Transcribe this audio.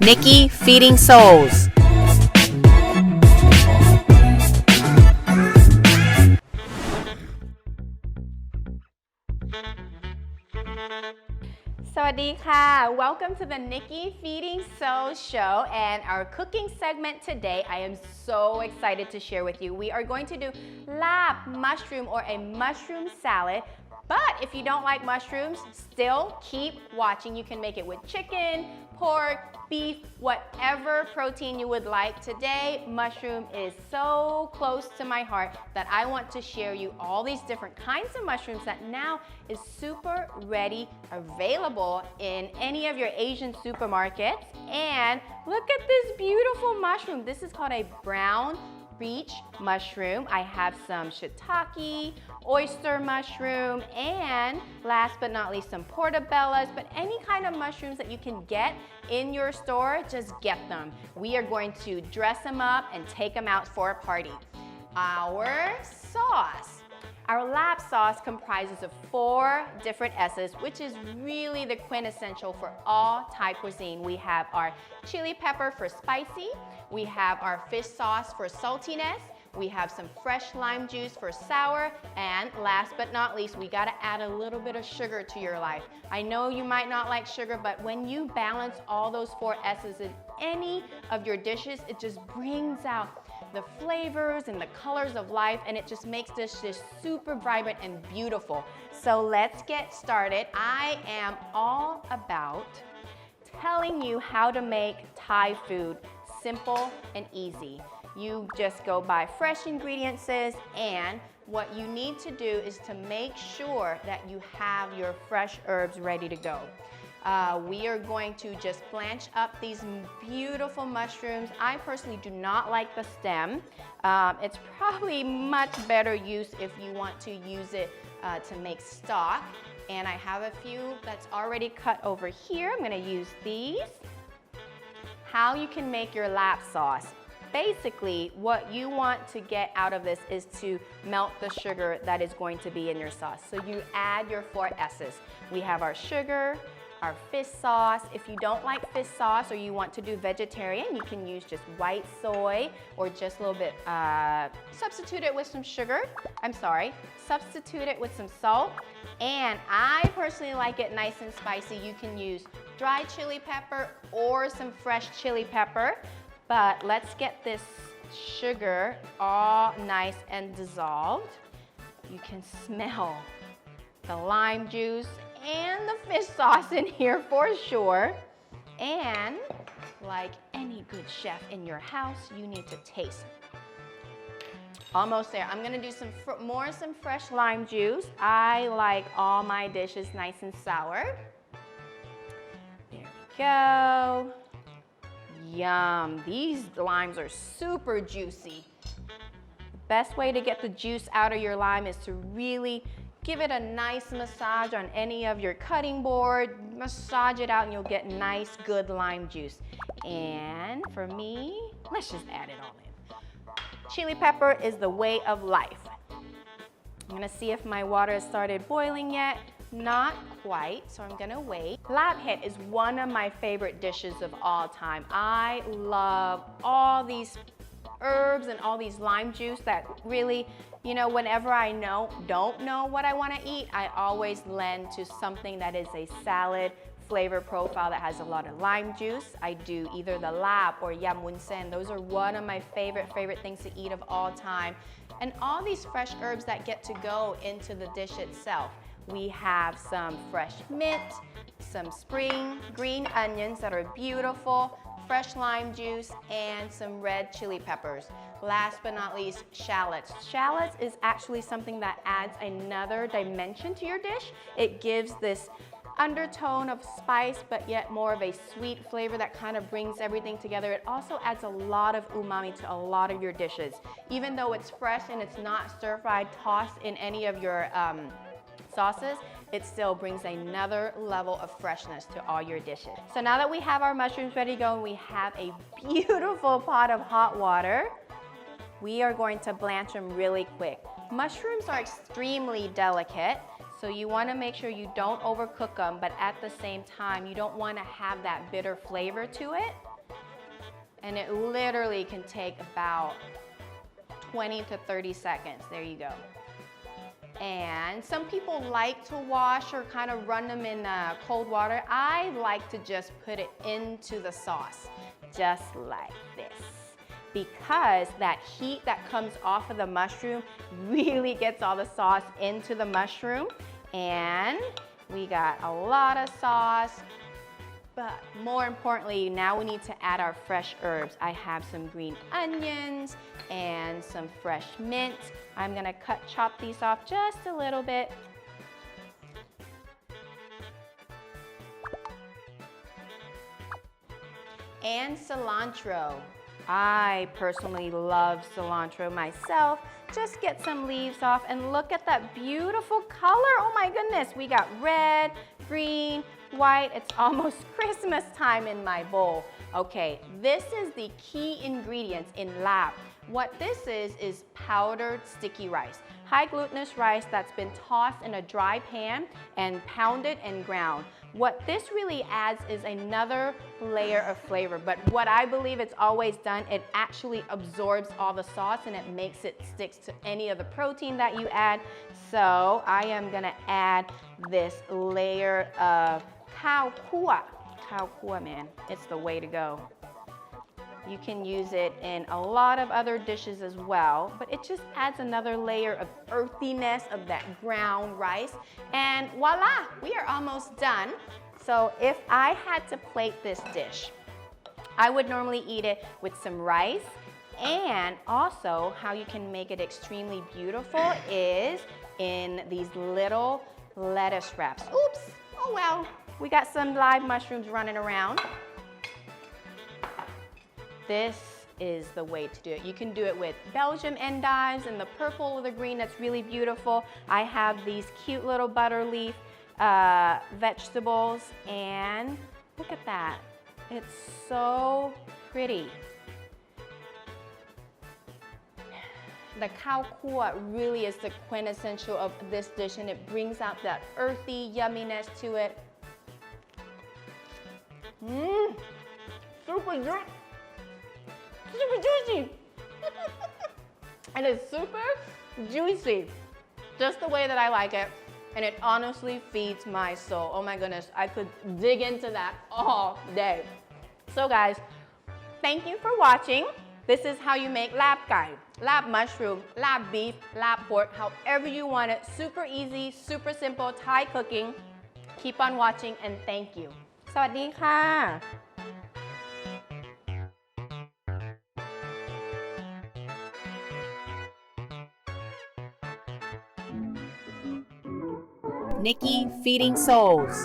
Nikky Feeding Souls. Sawadika. Welcome to the Nikky Feeding Souls show and our cooking segment today. I am so excited to share with you. We are going to do Larb mushroom or a mushroom salad. But if you don't like mushrooms, still keep watching. You can make it with chicken, pork, beef, whatever protein you would like. Today, mushroom is so close to my heart that I want to share you all these different kinds of mushrooms that now is super ready, available in any of your Asian supermarkets. And look at this beautiful mushroom. This is called a brown beach mushroom. I have some shiitake, oyster mushroom, and last but not least, some portobellos. But any kind of mushrooms that you can get in your store, just get them. We are going to dress them up and take them out for a party. Our sauce. Our Larb sauce comprises of 4 different S's, which is really the quintessential for all Thai cuisine. We have our chili pepper for spicy, we have our fish sauce for saltiness, we have some fresh lime juice for sour, and last but not least, we gotta add a little bit of sugar to your life. I know you might not like sugar, but when you balance all those 4 S's in any of your dishes, it just brings out the flavors and the colors of life, and it just makes this dish super vibrant and beautiful. So let's get started. I am all about telling you how to make Thai food simple and easy. You just go buy fresh ingredients, and what you need to do is to make sure that you have your fresh herbs ready to go. We are going to just blanch up these beautiful mushrooms. I personally do not like the stem. It's probably much better use if you want to use it to make stock. And I have a few that's already cut over here. I'm gonna use these. How you can make your Larb sauce. Basically, what you want to get out of this is to melt the sugar that is going to be in your sauce. So you add your 4 S's. We have our sugar, our fish sauce. If you don't like fish sauce or you want to do vegetarian, you can use just white soy or just a little bit, substitute it with some sugar. Substitute it with some salt. And I personally like it nice and spicy. You can use dry chili pepper or some fresh chili pepper. But let's get this sugar all nice and dissolved. You can smell the lime juice and the fish sauce in here for sure. And like any good chef in your house, you need to taste. Almost there. I'm gonna do some fresh lime juice. I like all my dishes nice and sour. There we go. Yum. These limes are super juicy. The best way to get the juice out of your lime is to really give it a nice massage on any of your cutting board. Massage it out and you'll get nice, good lime juice. And for me, let's just add it all in. Chili pepper is the way of life. I'm gonna see if my water has started boiling yet. Not quite, so I'm gonna wait. Larb head is one of my favorite dishes of all time. I love all these herbs and all these lime juice that really, you know, whenever I don't know what I wanna eat, I always lend to something that is a salad flavor profile that has a lot of lime juice. I do either the Larb or yam woon sen. Those are one of my favorite things to eat of all time. And all these fresh herbs that get to go into the dish itself. We have some fresh mint, some spring green onions that are beautiful, fresh lime juice, and some red chili peppers. Last but not least, shallots. Shallots is actually something that adds another dimension to your dish. It gives this undertone of spice, but yet more of a sweet flavor that kind of brings everything together. It also adds a lot of umami to a lot of your dishes. Even though it's fresh and it's not stir-fried, tossed in any of your sauces, it still brings another level of freshness to all your dishes. So now that we have our mushrooms ready to go and we have a beautiful pot of hot water, we are going to blanch them really quick. Mushrooms are extremely delicate, so you want to make sure you don't overcook them, but at the same time, you don't want to have that bitter flavor to it. And it literally can take about 20 to 30 seconds. There you go. And some people like to wash or kind of run them in cold water. I like to just put it into the sauce, just like this. Because that heat that comes off of the mushroom really gets all the sauce into the mushroom. And we got a lot of sauce. But more importantly, now we need to add our fresh herbs. I have some green onions and some fresh mint. I'm gonna chop these off just a little bit. And cilantro. I personally love cilantro myself. Just get some leaves off and look at that beautiful color. Oh my goodness, we got red, green, white. It's almost Christmas time in my bowl. Okay, this is the key ingredients in Larb. What this is powdered sticky rice. High glutinous rice that's been tossed in a dry pan and pounded and ground. What this really adds is another layer of flavor, but what I believe it's always done, it actually absorbs all the sauce and it makes it sticks to any of the protein that you add. So I am gonna add this layer of cow kua. Cow kua, man, it's the way to go. You can use it in a lot of other dishes as well, but it just adds another layer of earthiness of that ground rice. And voila, we are almost done. So if I had to plate this dish, I would normally eat it with some rice, and also how you can make it extremely beautiful is in these little lettuce wraps. Oops, oh well, we got some live mushrooms running around. This is the way to do it. You can do it with Belgium endives and the purple or the green, that's really beautiful. I have these cute little butter leaf vegetables, and look at that. It's so pretty. The cow kua really is the quintessential of this dish, and it brings out that earthy yumminess to it. Super juicy. And it's super juicy, just the way that I like it. And it honestly feeds my soul. Oh my goodness, I could dig into that all day. So guys, thank you for watching. This is how you make Larb Kai, Larb mushroom, Larb beef, Larb pork, however you want it. Super easy, super simple Thai cooking. Keep on watching and thank you. สวัสดีค่ะ Nikky Feeding Souls.